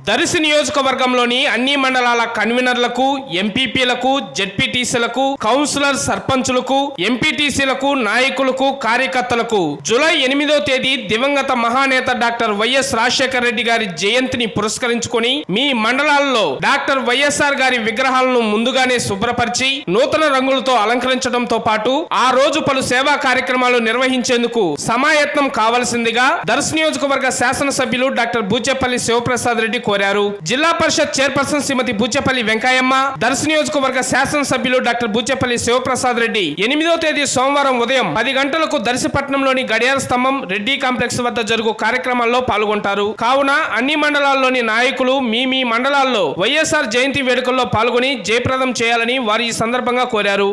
దర్శి నియోజకవర్గంలోని అన్ని మండలాల కన్వీనర్లకు, ఎంపీపీలకు, జెడ్పీటీసీలకు, కౌన్సిలర్, సర్పంచులకు, ఎంపీటీసీలకు, నాయకులకు, కార్యకర్తలకు జూలై 8వ తేదీ దివంగత మహానేత డాక్టర్ వైఎస్ రాజశేఖర రెడ్డి గారి జయంతిని పురస్కరించుకొని మీ మండలాల్లో డాక్టర్ వైఎస్ఆర్ గారి విగ్రహాలను ముందుగానే శుభ్రపరిచి నూతన రంగులతో అలంకరించడంతో పాటు ఆ రోజు పలు సేవా కార్యక్రమాలు నిర్వహించేందుకు సమాయత్నం కావాల్సిందిగా దర్శి నియోజకవర్గ శాసనసభ్యులు డాక్టర్ బూచేపల్లి శివప్రసాద్ రెడ్డి కోరారు. జిల్లా పరిషత్ చైర్పర్సన్ శ్రీమతి బూచేపల్లి వెంకయ్యమ్మ, దర్శి నియోజకవర్గ శాసనసభ్యులు డాక్టర్ బూచేపల్లి శివప్రసాద్ రెడ్డి 8వ తేదీ సోమవారం ఉదయం 10 గంటలకు దర్శిపట్నంలోని గడియార స్తంభం రెడ్డి కాంప్లెక్స్ వద్ద జరుగు కార్యక్రమాల్లో పాల్గొంటారు. కావున అన్ని మండలాల్లోని నాయకులు మీ మండలాల్లో వైఎస్ఆర్ జయంతి వేడుకల్లో పాల్గొని జయప్రదం చేయాలని వారు ఈ సందర్భంగా కోరారు.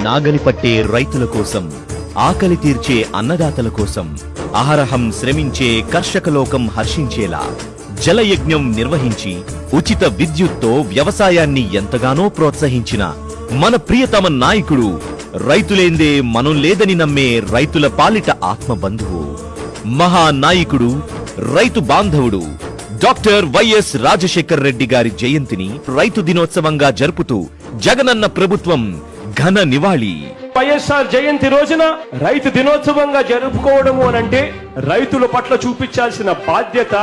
నాగలి పట్టే రైతుల కోసం, ఆకలి తీర్చే అన్నదాతల కోసం, అహరహం శ్రమించే కర్షక లోకం హర్షించేలా జలయజ్ఞం నిర్వహించి ఉచిత విద్యుత్తో వ్యవసాయాన్ని ఎంతగానో ప్రోత్సహించిన మన ప్రియతమ నాయకుడు, రైతులేందే మనం లేదని నమ్మే రైతుల పాలిట ఆత్మబంధువు, మహానాయకుడు, రైతు బాంధవుడు డాక్టర్ వైఎస్ రాజశేఖర రెడ్డి గారి జయంతిని రైతు దినోత్సవంగా జరుపుతూ జగనన్న ప్రభుత్వం ఘన నివాళి. వైఎస్ఆర్ జయంతి రోజున రైతు దినోత్సవంగా జరుపుకోవడము అనంటే రైతుల పట్ల చూపించాల్సిన బాధ్యత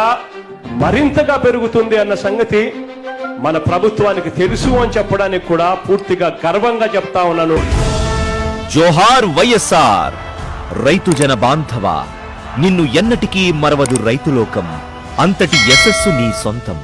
మరింతగా పెరుగుతుంది అన్న సంగతి మన ప్రభుత్వానికి తెలుసు అని చెప్పడానికి కూడా పూర్తిగా గర్వంగా చెప్తా ఉన్నాను. జోహార్ వైఎస్ఆర్. రైతు జన బాంధవ, నిన్ను ఎన్నటికీ మరవదు రైతులోకం, అంతటి యశస్సు నీ సొంతం.